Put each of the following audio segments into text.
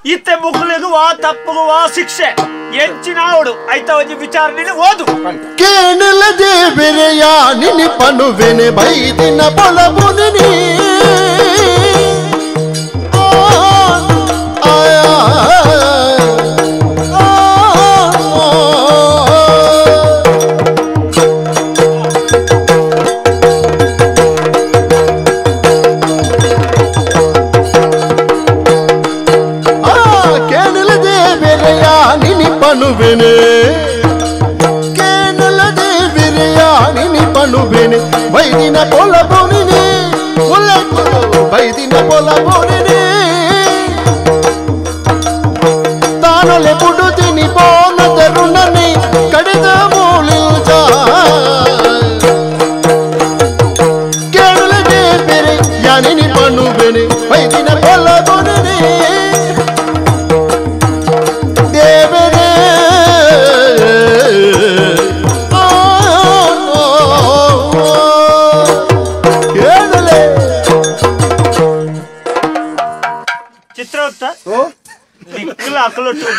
ಇತ್ತೆ ಮುಖಲಿಗೂ ವಾ ತಪ್ಪಗೂ ವಾ ಶಿಕ್ಷೆ ಹೆಚ್ಚಿನ ಅವಡು ಆಯ್ತಾ ಒಂಜಿ ವಿಚಾರಣೆ ಓದು ಕೇಳಲದೆ ಬೆರೆಯ ನಿನಿ ಪನುವೆನೆ ಬೈದಿನ ಬೊಲಬುನಿ ಕೇನಲದೆ ಬಿರಿಯಾನಿ ಪನುವೆನೆ ಬೈದಿನ ಪೊಲ ಬೋನಿನೆ ಬೈದಿನ ಪೊಲ ಬೋನಿನೆ ತಾನಲೆ ಬುಡುದಿನಿ ಬೋನದ ರುಣನೆ ಕಡಿದ ಮೂಲಿಲ್ಜ ಕೇನಲದೆ ಬಿರಿಯಾನಿ ಪನುವೆನೆ ಬೈದಿನ ಪೊಲ ಬೋನಿನೆ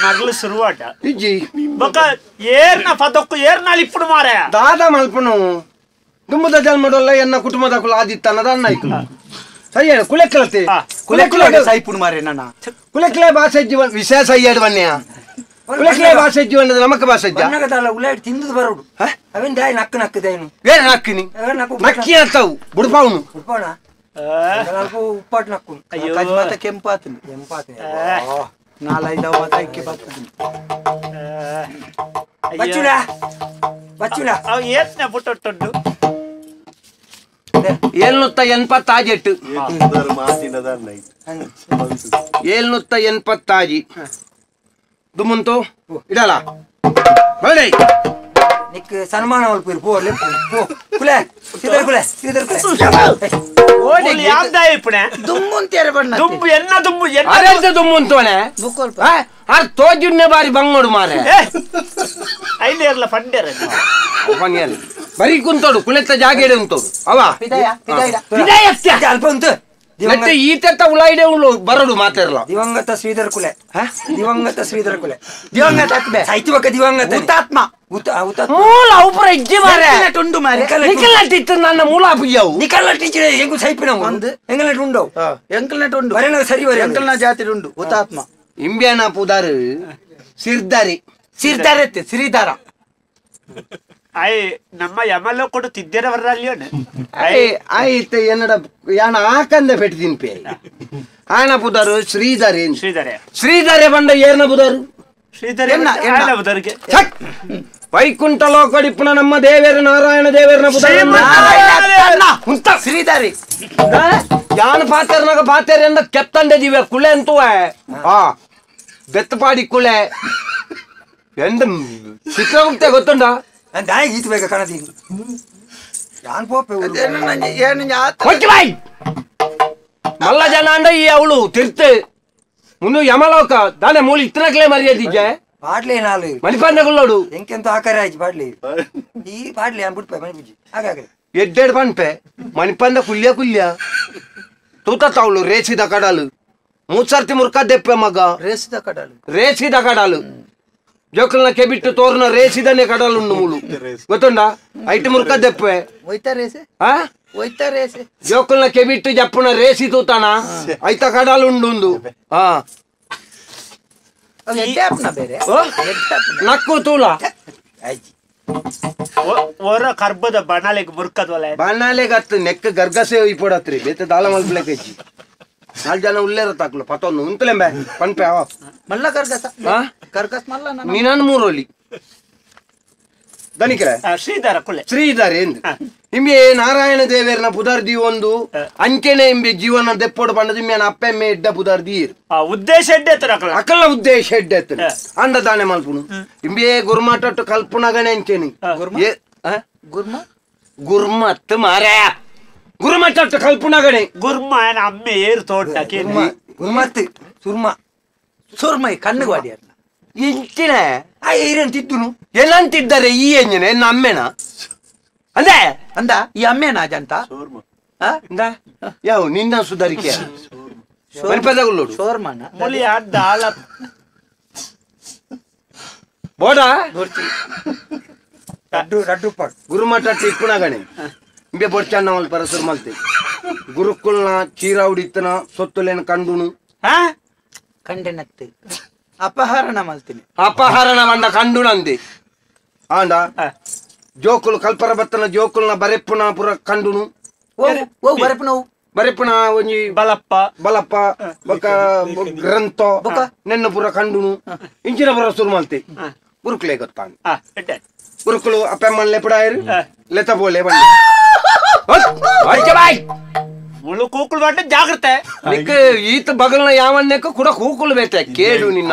నగలు సురువాట ఒక ఏర్న పదొక్కు ఏర్నాలు ఇప్పుడు మారా దాదా మల్పను దుమ్ముద జన్మడొల్ల ఎన్న కుటుంబదకులు ఆదిత్తన్నದ ನಾಯ್ಕಲು ಸಯ್ಯಡ ಕುಲೆಕ್ಕಲತೆ ಕುಲೆಕ್ಕಲ ಸೈಪುನ್ ಮಾರೆ ನನ್ನ ಕುಲೆಕ್ಕಲೆ ಭಾಷೆ ಜೀವನ ವಿಶೇಷ ಅಯ್ಯಡ ವನ್ಯ ಕುಲೆಕ್ಕಲೆ ಭಾಷೆ ಜೀವನದ ನಮಕ ಭಾಷೆ ನನ್ನಗದಲ್ಲ ಉಳ್ಳಾಡಿ ತಿಂದುದು ಬರೋಡು ಅವೆನ್ ದಾಯಿ ನಕ್ಕ ನಕ್ಕದೇನು ಬೇರೆ ನಕ್ಕಿನಿ ನಕ್ಕಿ ಅಂತವು ಬುಡ್ಪಾವನು ಬುಡ್ಪಾವನ ನಾಲ್ಕು ಉಪ್ಪಾಟ್ ನಕ್ಕು ಅಯ್ಯೋ ಕಜ್ಮತ ಕೆಂಪಾತನಿ ಕೆಂಪಾತನಿ ನಾಲೈದವ ಬತ್ತಕ್ಕೆ ಬತ್ತನಿ ಬಚ್ಚುಲ ಬಚ್ಚುಲ ಅವ ಏತ್ನ ಬುಟ್ಟೊಟ್ಟುಂಡು 787 780 ದುಮುಂತು ಇಡಲ್ಲ ಬಳ್ಳಿ ನಿಕ್ ಸನ್ಮಾನ ಒಲ್ಪಿರು ಪೋ ಪೋ ಕುಲೆ ಸಿದರ್ ಕುಲೆ ಓಡಿ ಯಾವ್ದ ಇಪ್ಪನೆ ದುಮ್ಮುಂತೇರೆ ಬಣ್ಣ ದುಮ್ಮು ಎನ್ನ ದುಮ್ಮು ಅರೆಲ್ದ ದುಮ್ಮುಂತೋನೆ ಬುಕ್ಕೊಲ್ಪ ಆರ್ ತೋಜುನ್ನೆ ಬಾರಿ ಬಂಗೋಡು ಮಾರೆ ಐಲೇರ್ಲ ಫಂಡೇರ ಫಂಗೇರ್ ಬರಿ ಕುಂತೋಡು ಕುಲೆತ್ತ ಜಾಗೇಡೆ ಉಂತೋಡು ಅವ ಪಿದಾಯ ಅಲ್ಪ ಉಂಟು ಮತ್ತೆ ಈತ ಉಳಾಯಿಡೆ ಉಳು ಬರಡು ಮಾತಾರಲ್ಲ ದಿವಂಗತ ಶ್ರೀಧರ್ ಕುಲೆ ದಿವಂಗತ ಸಾಹಿತ್ಯಕ ದಿವಂಗತ ಹುತಾತ್ಮ ಮೂಲ ಉಪರ ಇಜ್ಜಿ ಮಾರೆ ಟುಂಡು ಮಾರೆ ನಿಕಲಟ್ಟಿತ್ತು ನನ್ನ ಮೂಲ ಅಪ್ಪಿಯವು ನಿಕಲಟ್ಟಿಚ್ಚಿನ ಹೆಂಗು ಸೈಪಿನ ಒಂದು ಎಂಗಲ ಟುಂಡು ಎಂಕಲ್ನ ಟುಂಡು ಬರೆನ ಸರಿ ಬರೆ ಎಂಕಲ್ನ ಜಾತಿ ಟುಂಡು ಹುತಾತ್ಮ ಇಂಬ್ಯಾನ ಪುದಾರು ಸಿರ್ದಾರೆ ಶ್ರೀಧಾರ ಆಯ್ ನಮ್ಮ ಯಮಲ್ಲ ಕೊಡು ತಿದ್ದೇರ ಬರ್ರಲ್ಲಿಯೋನೆ ಆಯ್ತು ಎನ್ನಡ ಯಾನ ಆಕಂದ ಪೆಟ್ಟು ತಿನ್ಪೆ ಆನ ಪುದಾರು ಶ್ರೀಧಾರೆ ಬಂಡ ಏರ್ನ ಪುದಾರು ವೈಕುಂಠ ಲೋಕಡಿಪ್ಪುನ ನಮ್ಮ ದೇವೇರ ನಾರಾಯಣ ದೇವೇರನ ಪುದಾರ ಶ್ರೀಧಾರಿ ಯಾನ್ ಪಾತೆರ್ನಾಗ ಪಾತೆರೆ ಅಂದ ಕೆತ್ತಂಡೆ ದಿವ್ಯ ಕುಳೆ ಅಂತೂ ಬೆತ್ತಪಾಡಿ ಕುಳೆ ಎಂದ ಚಿತ್ರಗುಪ್ತೆ ಗೊತ್ತುಂಡ ದಾಯಿ ಗೀತ ಬೇಕ ಕಾಣತೀನಿ ಯಾನ್ ಪೋಪೆ ಮಲ್ಲ ಜನ ಅಂಡ ಈ ಅವಳು ತಿರ್ತೆ ಮುನ್ನು ಯಮಲೋಕ ದಾನೆ ಮೂಲ ಇತ್ತನಕ್ಲೆ ಮರ್ಯಾದಿಜ್ಜೆ ಪಾಡ್ಲಿ ನಾಲು ಮಣಿಪಂಡಗುಳ್ಳೋಡು ಎಂಕೆಂತ ಆಕಾರ ಆಯ್ತು ಪಾಡ್ಲಿ ಈ ಪಾಡ್ಲಿ ಅನ್ಬಿಟ್ಪೆ ಮಣಿಪುಜಿ ಹಾಗಾಗ್ರೆ ಎಡ್ಡೆಡ್ ಪನ್ಪೆ ಮಣಿಪಂಡ ಕುಲ್ಯ ತೂತ ತಾವಳು ರೇಸಿದ ಕಡಲು ಮೂರ್ಸರ್ತಿ ಮುರ್ಕ ದೆಪ್ಪೆ ಮಗ ರೇಸಿದ ಕಡಲು ಜೋಕಲ್ನ ಕೆಬಿಟ್ಟು ತೋರ್ನ ರೇಸಿದನೆ ಕಡಲುಂಡು ಮೂಳು ಗೊತ್ತುಂಡ ಐಟ್ ಮುರ್ಕ ದೆಪ್ಪೆ ಜೋಕಲ್ನ ಕೆಬಿಟ್ಟು ಜಪ್ಪುನ ರೇಸಿ ತೂತಾನ ಐತ ಕಡಲುಂಡು ನಕ್ಕು ತೂಲ ಓರ ಕರ್ಬದ ಬಣ್ಣಾಲೆಗ್ ಮುರ್ಕದ್ವಲ್ಲ ಬಣ್ಣಾಲೆಗ್ ಹತ್ತು ನೆಕ್ ಗರ್ಗಸೆ ಇಪ್ಪಡತ್ರಿ ಬೇತೆ ದಾಳ ಮಲ್ಪಲೆ ಕಜ್ಜಿ 4 ಜನ ಉಲ್ಲೇರ ತಾಕ್ಲು ಪತ್ತೊಂದು ಉಂತಲೆಂಬೆ ಪನ್ಪೆ ಅವ ಮಲ್ಲ ಕರ್ಗಸ್ ಮಲ್ಲ ನೀನನ್ ಮೂರೋಲಿ ದನಿಕರೆ ಶ್ರೀಧಾರೆ ಎಂದು ನಿಮ್ಗೆ ನಾರಾಯಣ ದೇವೇರನ ಪುದರ್ದಿ ಒಂದು ಅಂಕೆನೆ ಎಂಬೆ ಜೀವನ ದೆಪ್ಪೋಡು ಬಂಡದ ನಿಮ್ಗೆ ಅಪ್ಪೆಮ್ಮೆ ಎಡ್ಡ ಪುದರ್ದಿ ಉದ್ದೇಶ ಅಕಲ ಉದ್ದೇಶ ಎಡ್ಡೆ ಅಂಡ ದಾನೆ ಮಲ್ಪುನು ನಿಮ್ಗೆ ಗುರ್ಮಟಟ್ಟು ಕಲ್ಪುನಗಣೆ ಅಂಚೆನಿ ಗುರ್ಮತ್ ಮಾರ್ಯ ಗುರುಮಟ್ಟ ಕಲ್ಪುನಗಣೆ ಗುರ್ಮ ಅಮ್ಮೆ ಏರು ತೋಟ ಗುರುಮತ್ ಸುರ್ಮ ಕಣ್ಣು ಗಾಡಿ ಇಂಚಿನ ಏರಂತಿದ್ದು ಏನಂತಿದ್ದಾರೆ ಈ ಎಂಜಿನ ಎನ್ನ ಅಮ್ಮೆನ ಅಂದೆ ಅಂದ ಈ ಅಮ್ಮೆನ ಜಂತ ಯಾವ ನಿನ್ನ ಸುಧಾರಿಕೆ మణిపదగుల్లోడు ಶೋರ್ಮನ ಮುಳಿ ದಾಳ బోడా ರಡ್ಡು ಪಾಡು ಗುರುಮಠ ಇಕ್ಕುಣಾಗಣೆ ಇಂಬೆ ಬೊಡ್ಚಣ್ಣ ಮಲ್ ಪರಸರು ಮಲ್ತೆ ಗುರುಕುಲ್ನ ಚೀರಾವುಡಿತ್ತನ ಸೊತ್ತುಲೇನ ಕಂಡುನು ಕಂಡೆನತ್ತೆ ಅಪಹರಣ ಮಲ್ತೀನಿ ಅಪಹರಣ ಮಂಡ ಕಂಡುನು ಅಂದೆ ಆಂಡ ಜೋಕುಲು ಕಲ್ಪರ ಬತ್ತನ ಜೋಕುಲ್ನ ಬರೆಪ್ಪುನ ಪುರ ಕಂಡುನು ಓ ಬರಪ್ಪ ನಾವು ಬರೆಪ್ಪುನ ಒಂಜಿ ಬಲಪ್ಪ ಬಲಪ್ಪ ಬೊಕ ಗ್ರಂಥ ನೆನ್ನ ಪುರ ಕಂಡುನು ಇಂಚಿನ ಪುರ ಸುರು ಮಲ್ತೆ ಗುರುಕುಲೇ ಗೊತ್ತಾಂಡು ಗುರುಕುಲು ಅಪ್ಪಮ್ಮನ್ ಲೆಪಡಾಯರು ಲೆತ ಬೋಲೆ ಬಂದು ಮುಳು ಕೂಕುಳು ಬಟ್ಟೆ ಜಾಗ್ರತೆ ನಿಕ್ ಈತ ಬಗಲ್ನ ಯಾವನ್ನೇಕ ಕೂಡ ಕೂಕುಲು ಬೇತೆ ಕೇಳು ನಿನ್ನ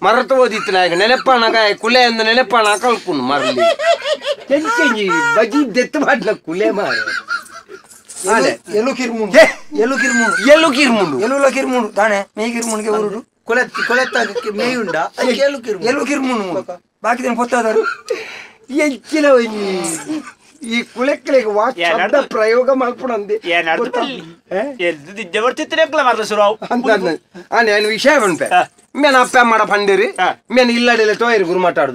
ಮರತು ಓದಿತ್ತು ನಾಯಕ ನೆನಪಣಗ ಕುಲೆ ಅಂದ ನೆನಪಣ ಕಲ್ಪುನು ಮರಲಿ ಕೆಂಚಿ ಬಜಿ ದೆತ್ತು ಮಾಡ್ಲ ಕುಲೆ ಮಾರ ಎಲು ಕಿರ್ಮುಂಡು ಎಲು ಕಿರ್ಮುಂಡು ತಾನೆ ಮೇ ಕಿರ್ಮುಂಡ್ಗೆ ಊರುಡು ಕೊಳೆತ್ತಾಗಕ್ಕೆ ಮೇಯುಂಡ ಎಲು ಕಿರ್ಮುಂಡು ಬಾಕಿ ದಿನ ಪೊತ್ತಾದರು ಹೆಚ್ಚಿನ ಈ ಕುಳೆಕ್ಕಳಿಗೆ ವಾಚ ಪ್ರಯೋಗ ಮಾಡ್ಕೊಂಡೆ నేను విషయం ఉంటే మేము అప్ప అమ్మడ పండిరి మేము ఇల్లడిలో తోయరు గురు మాట్లాడు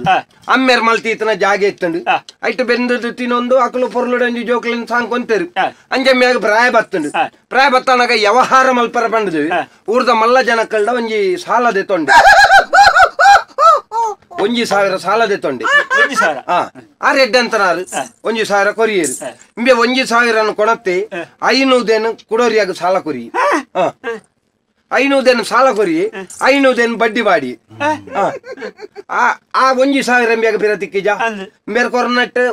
అమ్మేరు మళ్ళీ ఇతన జాగ ఎత్తండు అయితే బెందు తినొందు అక్కలు పొరలు జోకులను సాంకొంతారు అంజೆ మేఘ ಪ್ರಾಯ ಬತ್ತಂಡು ಪ್ರಾಯ ಬತ್ತಾನಾಗ ವ್ಯವಹಾರ ಮಲ್ಪರ ಬಂಡದು ಊರ್ದ ಮಲ್ಲ ಜನಕ್ಕಳ್ದ ಒಂಜಿ ಸಾಲ ದೆತ್ತೊಂಡು 1,000 ಸಾಲ ದೆತ್ತೊಂಡೆ ಆ ರೆಡ್ ಅಂತನಾರು 1,000 ಕೊರಿಯರು ಇಂಬೆ 1,000 ಕೊಣತ್ತೆ 500 ಕುಡೋರಿಯಾಗ ಸಾಲ ಕೊರಿ 500 ಸಾಲ ಕೊರಿ 500 ಬಡ್ಡಿ ಬಾಡಿ ಆ 1,000 ಎಂಬೆಗ ಪಿರತಿಕ್ಕಿಜ ಬೇರೆ ಕೊರನಟ್ಟು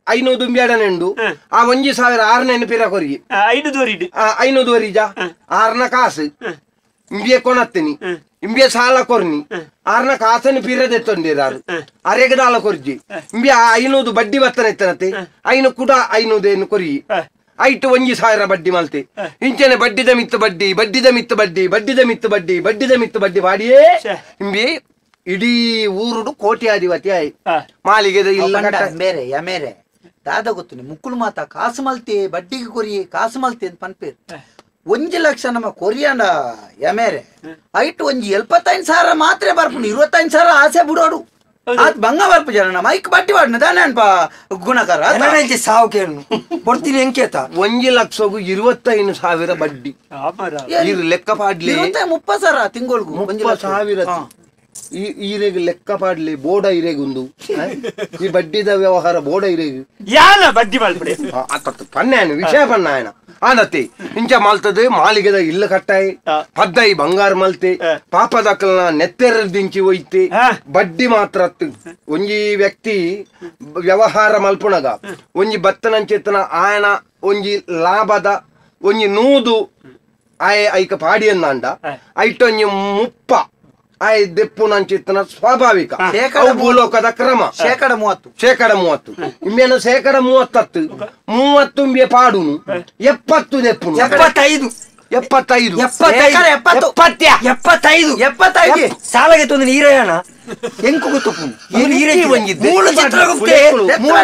500 ಬೇಡನೆಂಡು ಆ 1,000 6 ಪಿರ ಕೊರಿ 500 ಜಾ 6 ಕಾಸು ಇಂಬೆ ಕೊಣತ್ತೀನಿ ಇಂಬೆ ಸಾಲ ಕೊರ್ನಿ 6 ಕಾಸನ್ನು ಪಿರದೆತ್ತೊಂಡಿರಾರು ಅರೆಗದಾಲ ಕೊರ್ಜಿ ಇಂಬೆ 500 ಬಡ್ಡಿ ಬತ್ತನ ಎತ್ತನತೆ 5 ಕೂಡ 500 ಕೊರಿ ಐಟು 1,000 ಬಡ್ಡಿ ಮಲ್ತೆ ಇಂಚನೆ ಬಡ್ಡಿದ ಮಿತ್ತು ಬಡ್ಡಿ ಬಡ್ಡಿದ ಮಿತ್ತು ಬಡ್ಡಿ ಬಡ್ಡಿದ ಮಿತ್ತು ಬಡ್ಡಿ ಬಡ್ಡಿದ ಮಿತ್ತು ಬಡ್ಡಿ ಮಾಡಿಯೇ ಇಂಬೆ ಇಡೀ ಊರುಡು ಕೋಟ್ಯಾಧಿಪತಿ ಆಯ್ ಮಾಲಿಗೆದ ಇಲ್ಲ ಬೇರೆ ಯಮೇರೆ ದಾದ ಗೊತ್ತು ಮುಕ್ಕುಳು ಮಾತ ಕಾಸು ಮಲ್ತೆ ಬಡ್ಡಿಗೆ ಕೊರಿ ಕಾಸು ಮಲ್ತೆ ಅಂತ ಪನ್ಪೇರು 1 ಲಕ್ಷ ನಮ್ಮ ಕೊರಿಯಂಡ ಯಮೇರೆ ಐಟು ಒಂಜಿ 75,000 ಮಾತ್ರ ಬರ್ಪುಂಡು 25,000 ಆಸೆ ಬಿಡೋಡು ಅದ್ ಬಂಗ ಬರ್ಪು ಜನ ಮೈಕ್ ಬಡ್ಡಿ ಬಾಡ್ನ ದಾನೆ ಅನ್ಪ ಗುಣಕರ ಸಾವು ಕೇಳು ಕೊಡ್ತೀನಿ ಎಂಕೇತ 1 ಲಕ್ಷಗೂ 25,000 ಬಡ್ಡಿ ಲೆಕ್ಕ ಪಾಡ್ಲಿ 30,000 ತಿಂಗಳಿಗೂ 30,000 ಈರೆಗೆ ಲೆಕ್ಕ ಪಾಡ್ಲಿ ಬೋಡ ಇರೆಗುಂದು ಈ ಬಡ್ಡಿದ ವ್ಯವಹಾರ ಬೋಡ ಇರೆಗು ಯಾನ ಬಡ್ಡಿ ಮಲ್ಪಡೆ ಪನ್ನಾಯನ ವಿಷಯ ಪನ್ನಾಯನ ಆನತಿ ಇಂಚ ಮಲ್ತದೆ ಮಾಲಿಗೆದ ಇಲ್ಲ ಕಟ್ಟಾಯಿ ಪದ್ದಾಯಿ ಬಂಗಾರ ಮಲ್ತೆ ಪಾಪದಕ್ಕಲ್ನ ನೆತ್ತೆರ ದಿಂಚಿ ಒಯ್ತೆ ಬಡ್ಡಿ ಮಾತ್ರ ಒಂಜಿ ವ್ಯಕ್ತಿ ವ್ಯವಹಾರ ಮಲ್ಪುಣಗ ಒಂಜಿ ಬತ್ತನಂಚೆತ್ತನ ಆಯನ ಒಂಜಿ ಲಾಭದ ಒಂಜಿ ನೂದು ಆಯ ಐಕ ಪಾಡಿಯನ್ನಂಡ ಐಟೊಂಜಿ ಮುಪ್ಪ ಆಯ್ ದೆಪ್ಪು ನಂಚಿತ್ತನ ಸ್ವಾಭಾವಿಕ ಭೂಲೋಕದ ಕ್ರಮ 30% ಇಂಬೇನು 30 ಇಂಬೆ ಪಾಡುನು 70 ದೆಪ್ಪುನು 75 ಸಾಲಗೆ ತಂದು ನೀರಯ್ಯನ ಎಂಕು ಗೊತ್ತಪ್ಪು ಮೂಲ ಚಿತ್ರ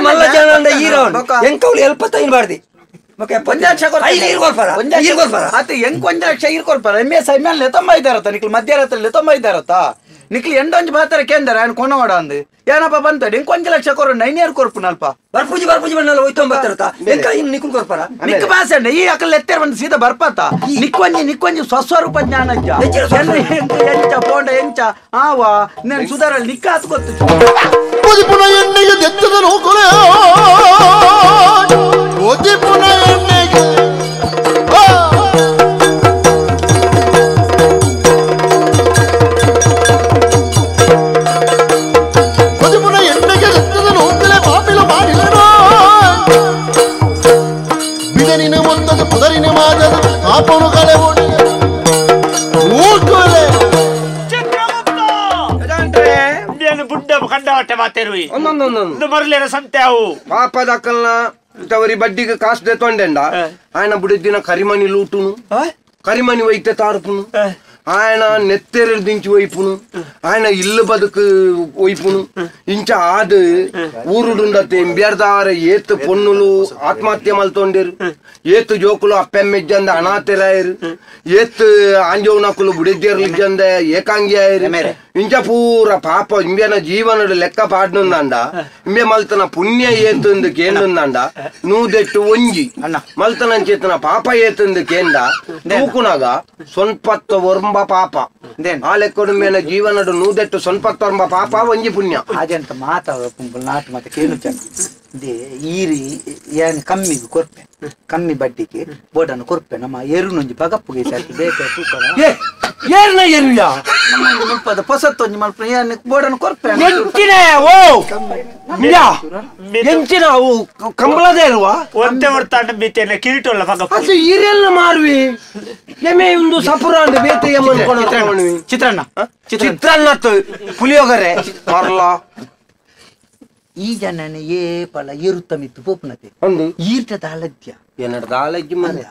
ಮಲ್ಲ ಜನ ಹೀರೋನು ಎಂಕವ್ಳು 75 ಬಾರ್ದಿ ಮಧ್ಯರಾತ್ರಿ 95 ನಿಕ್ಲಿ ಎಂಡೊಂಜಿ ಬಾತರ ಕೇಂದ್ರ ఆయన కొనవాడా అంది ಏನಪ್ಪ ಬಂತಡಿ ఇంకొంచెం లక్ష కొర 9 ఇయర్ కొర్పు నల్ప ಬರ್ಪುಜಿ ಬನ್ನಲ್ಲ ಹೋಯ್ತೊಂಬತ್ತರತ ಎಂಕ ಇನ್ ನಿಕ್ಕು ಕೊರ್ಪರ ನಿಕ್ಕು ಬಾಸಂಡ ಈ ಅಕಲ್ ಎತ್ತೆರ ಬಂದು ಸೀದಾ ಬರ್ಪತ ನಿಕ್ಕೊಂಜಿ ಸ್ವಸ್ವರೂಪ ಜ್ಞಾನಜ್ಜ ಎಂಚ ಪೋಂಡ ಎಂಚ ಆವಾ నేను ಸುಧಾರಲ್ ನಿಕ್ಕ ಹಾತ್ ಗೊತ್ತು ಓದಿಪುನ ಎಣ್ಣೆಗೆ ದೆತ್ತದ ನೋಕೊಳೆ ಓದಿಪುನ ಎಣ್ಣೆಗೆ ಮರಲೇನ ಸಂತೆ ಅವು ಪಾಪದಕ್ಕಲ್ನ ಇಂಥವರಿ ಬಡ್ಡಿಗೆ ಕಾಸು ದೆತ್ತೊಂಡೆಂಡ ఆయన ಬುಡಿದಿನ ಕರಿಮನಿ ಲೂಟುನು ಕರಿಮನಿ ಒಯ್ತೆ ತಾರ್ಪುನು ఆయన నెత్తెరలు దించి వైపును ఆయన ఇల్లు బతుకు వైపును ఇంచ ఆదు ఊరుడుండతే ఎంబియర్దార ఏతు పొన్నులు ఆత్మహత్య మల్తోండేరు ಏತ್ ಜೋಕುಲು ಅಪ್ಪೆಮ್ಮಿಜ್ಜಂದ ಅನಾಥರಾಯರು ಏತ್ ಆಂಜೋನಕುಲು ಬುಡಿದ್ದೇರ್ಲಿಜ್ಜಂದ ಏಕಾಂಗಿ ಆಯರು ಇಂಚ ಪೂರ ಪಾಪ ಇಂಬೇನ ಜೀವನಡು ಲೆಕ್ಕ ಪಾಡ್ನುಂದಂಡ ಇಂಬೆ ಮಲ್ತನ ಪುಣ್ಯ ಏತುಂದು ಕೇಂದುಂದಂಡ ನೂದೆಟ್ಟು ಒಂಜಿ ಮಲ್ತನಂಚೇತನ ಪಾಪ ಏತುಂದು ಕೇಂದ ತೂಕುನಾಗ ಸೊನ್ಪತ್ತ ಒರ್ಂಬ ಪಾಪ ಆ ಲೆಕ್ಕಡು ಮೇನ ಜೀವನಡು ನೂದೆಟ್ಟು ಸೊನ್ಪತ್ತ ಒರ್ಂಬ ಪಾಪ ಒಂಜಿ ಪುಣ್ಯ ಅದಂತ ಮಾತಾಡ ನಾಟು ಮತ್ತೆ ಕೇಳು ಈರಿ ಏನ್ ಕಮ್ಮಿಗೆ ಕೊರ್ಪೆ ಕಮ್ಮಿ ಬಡ್ಡಿಗೆ ಬೋಡನ್ನು ಕೊರ್ಪೆ ನಮ್ಮ ಎರುನೊಂಜಿ ಬಗಪ್ಪುಗೆ ಸರ್ತಿ ಬೇಕು ಏರ್ನ ಎರುಯ ಮುಲ್ಪದ ಪೊಸತ್ತೊಂಜಿ ಮಲ್ಪ ಏನ್ ಬೋಡನ್ನು ಕೊರ್ಪೆ ಎಂಚಿನ ಓ ಎಂಚಿನ ಅವು ಕಂಬಳದೇ ಇಲ್ವಾ ಒಂದೇ ಹೊಡ್ತಾಂಡ ಬೀತೇನೆ ಕಿರೀಟೋಲ್ಲ ಬಗಪ್ಪ ಅದು ಈರೆಲ್ಲ ಮಾರುವಿ ಎಮೆ ಒಂದು ಸಪುರಾಂಡ ಬೇತೆ ಎಮ್ಮನ್ಕೊಂಡು ಚಿತ್ರಾನ್ನ ಚಿತ್ರಾನ್ನ ಪುಳಿಯೋಗರೆ ಮರಲ ಈ ಜನನೆ ಏಪಲ ಏರುತ್ತ ಮಿತ್ತು ಪೋಪುನತೆ ಒಂದು ಈರ್ಟದ ಅಲದ್ಯ ಏನಡ್ದ ಆಲಜ್ಜಿ ಮನೆ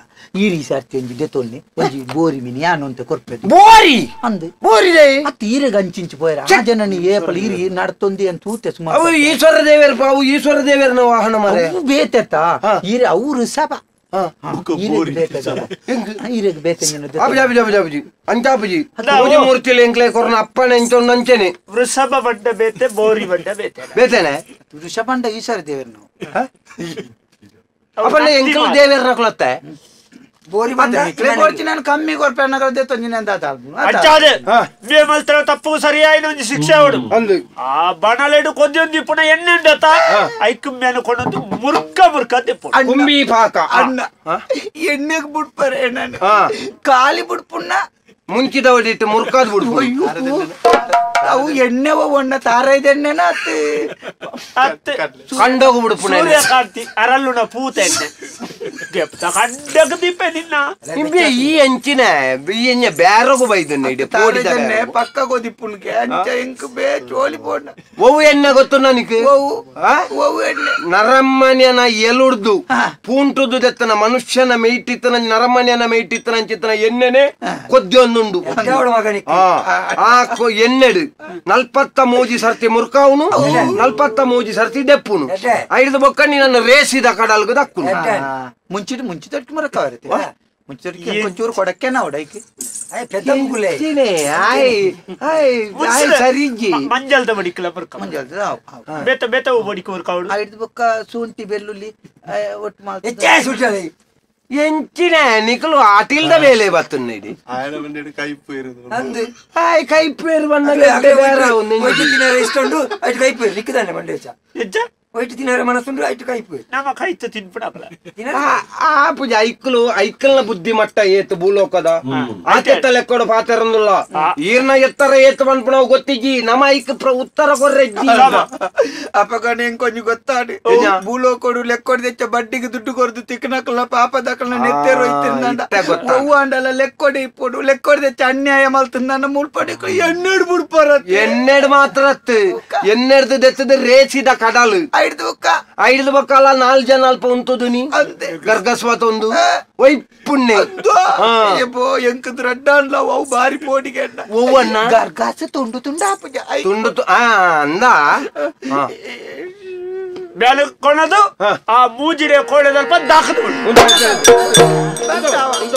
ಈರಿ ಸರ್ತಿ ಒಂಜಿ ದೆತೊಲ್ನೆ ಒಂಜಿ ಬೋರಿ ಮಿನಿ ಯಾನೊಂತೆ ಕೊರ್ಪೆ ಬೋರಿ ಅಂದೆ ಬೋರಿದೆ ಅತ್ತ ಈರೆಗ ಅಂಚಿಂಚು ಪೋಯರ ಆ ಜನನೆ ಏಪಲ ಈರಿ ನಡ್ತೊಂದಿ ಅಂತ ತೂತೆ ಸುಮಾರು ಅವು ಈಶ್ವರ ದೇವರ ಅವು ಈಶ್ವರ ದೇವರನ ವಾಹನ ಮರೆ ಬೇತೆತ್ತ ಈರೆ ಅವ್ರು ಸಭ ಮೂರ್ತಿಲಿ ಎಂಕ್ಲೆ ಕೊರನ ಅಪ್ಪನ ಎಂಚೊಂದು ಅಂಚೆನೆ ವೃಷಭ ಬಡ್ಡ ಬೇತೆ ಬೋರಿ ಬಡ್ಡ ಬೇತೆ ಬೇತೇನೆ ಋಷಭಂಡ ಈಶ್ವರ ದೇವರು ನಾವು ಅಪ್ಪನ ಎಂಕ್ಲು ದೇವರನ ಕೊಳತ್ತೆ ಬೋರಿ ಬಂದ ನಾನು ಕಮ್ಮಿ ಕೊರ್ಪೆ ಅನ್ನಗಲ್ದೆ ತೊಂಜಿನ ಅಂತ ಅಚ್ಚಾದೆ ಮೇ ಮಲ್ತರ ತಪ್ಪು ಸರಿಯಾಯಿನ ಒಂದು ಶಿಕ್ಷೆ ಅವಡು ಆ ಬಣಲೆಡು ಕೊಂದೊಂದು ಪುನಃ ಎಣ್ಣೆಂಡತ ಐಕು ಮೇನು ಕೊಂಡೊಂದು ಮುರ್ಕ ಮುರ್ಕ ತೆಪ್ಪು ಕುಂಬಿ ಪಾಕ ಅಣ್ಣ ಎಣ್ಣೆಗೆ ಬಿಡ್ಪಾರೆ ನಾನು ಖಾಲಿ ಬಿಡ್ಪುಣ್ಣ ಮುಂಚಿದ ಹೊಡಿಟ್ಟು ಮುರ್ಕಾದ್ ಬಿಡ್ಬು ಅವು ಎಣ್ಣೆ ಒಣ್ಣ ತಾರೈದ ಎಣ್ಣೆನ ಅತ್ತೆ ಕಂಡೋಗು ಬಿಡ್ಪುಣ ಸೂರ್ಯಕಾಂತಿ ಅರಲ್ಲುನ ಪೂತ ಎಣ್ಣೆ ಕಂಡಗ ದೀಪ ನಿನ್ನ ನಿಂಬೆ ಈ ಅಂಚಿನ ಈ ಬ್ಯಾರಗು ಬೈದನ್ನ ಇಡಿ ಎಣ್ಣೆ ಪಕ್ಕ ಗೊದಿಪ್ಪುನ್ಗೆ ಅಂಚ ಎಂಕ್ ಬೇ ಚೋಲಿ ಬೋಡ ಓವು ಎಣ್ಣೆ ಗೊತ್ತು ನನಗೆ ಓವು ಎಣ್ಣೆ ನರಮಣ್ಯನ ಎಲುಡ್ದು ಪೂಂಟುದು ದೆತ್ತನ ಮನುಷ್ಯನ ಮೇಯ್ಟಿತ್ತನ ನರಮಣ್ಯನ ಮೇಯ್ಟಿತ್ತನ ಅಂಚಿತ್ತನ ಎಣ್ಣೆನೆ ಕೊದ್ದೊಂದುಂಡು ಆ ಎಣ್ಣೆಡು 43 ಸರ್ತಿ ಮುರ್ಕಾವುನು 43 ಸರ್ತಿ ದೆಪ್ಪುನು ಐದು ಬೊಕ್ಕ ನೀನನ್ನು ರೇಸಿದ ಕಡಲ್ಗು ದಕ್ಕುನು ಮುಂಚಿತಕ್ಕೆ ಮರಕವರತೆ ಮುಂಚಿತಕ್ಕೆ ಒಂಚೂರು ಕೊಡಕ್ಕೆ ನಾವು ಡೈಕಿ ಸರಿಜಿ ಮಂಜಲ್ದ ಬಡಿಕಲ ಮುರ್ಕ ಮುಂಜಾನೆ ಬೇತ ಬೇತ ಬಡಿಕ ಮುರ್ಕಾವಡು ಐದು ಬೊಕ್ಕ ಶುಂಠಿ ಬೆಳ್ಳುಳ್ಳಿ ಒಟ್ಟು ಮಾಡಿ ಎಂಚಿನ ನಿಕಲು ಆಟಿಲ್ದ ಬೇಲೆ ಬತ್ತುನ್ನ ಇಡಿ ಕೈಪೇರು ಇಷ್ಟೊಂಡು ಐಟು ಕೈಪೇರು ನಿಕ್ಕದಾನೆ ಮಂಡೇಶ ಎಜ್ಜ ಒಯ್ಟು ತಿನ್ನೋರ ಮನಸ್ಸುಂಡು ಐಟು ಕೈಪೇರು ನಮ್ಮ ಕೈತ ತಿನ್ಬಿಡಲ್ಲ ಆ ಪೂಜ ಐಕ್ಕಲ್ನ ಬುದ್ಧಿ ಮಟ್ಟ ಏತು ಭೂಲೋಕದ ಆತೆತ್ತ ಲೆಕ್ಕೊಡು ಪಾತೆರಂದುಲ್ಲ ಈರ್ನ ಎತ್ತರ ಏತು ಬಂದ್ಪು ನಾವು ಗೊತ್ತಿಜ್ಜಿ ನಮ್ಮ ಐಕ್ ಉತ್ತರ ಕೊರ್ರೆಜ್ಜಿ ಅಪಗಣ ಕೊಂಚ ಗೊತ್ತಾಡಿ ಭೂಲೋಕೊಡು ಲೆಕ್ಕೊಡು ತೆಚ್ಚ ಬಡ್ಡಿಗೆ ದುಡ್ಡು ಕೊರದು ತಿಕ್ಕನಕಲ್ಲ ಪಾಪ ದಕ್ಕಲ ನೆತ್ತೇರು ಹೂವು ಅಂಡಲ್ಲ ಲೆಕ್ಕೊಡಿ ಇಪ್ಪುಡು ಲೆಕ್ಕೊಡು ತೆಚ್ಚ ಅನ್ಯಾಯ ಮಲ್ತಂದ ನನ್ನ ಮುಲ್ಪಡಿ ಎಣ್ಣೆಡು ಬಿಡ್ಪಾರ ಎಣ್ಣೆಡು ಮಾತ್ರ ಎಣ್ಣೆಡ್ದು ದೆತ್ತದ ರೇಸಿದ ಕಡಲು ಐದು ಬೊಕ್ಕಲ್ಲ 4 ಜನ ಅಲ್ಪ ಉಂಟುದು ನೀ ಗರ್ಗಸ್ವತ ಒಂದು ಒಯ್ಪುಣ್ಣೆ ಎಂಕದ್ ರಡ್ಡ ಅಲ್ಲ ಅವು ಬಾರಿ ಪೋಡಿಗೆ ಹೂವನ್ನ ಗರ್ಗಾಸ ತುಂಡು ತುಂಡು ಅಂದ ಬ್ಯಾಲೆ ಕೊಣದು ಆ ಮೂಜಿಡೆ ಕೋಣೆ ಸ್ವಲ್ಪ ದಾಖದು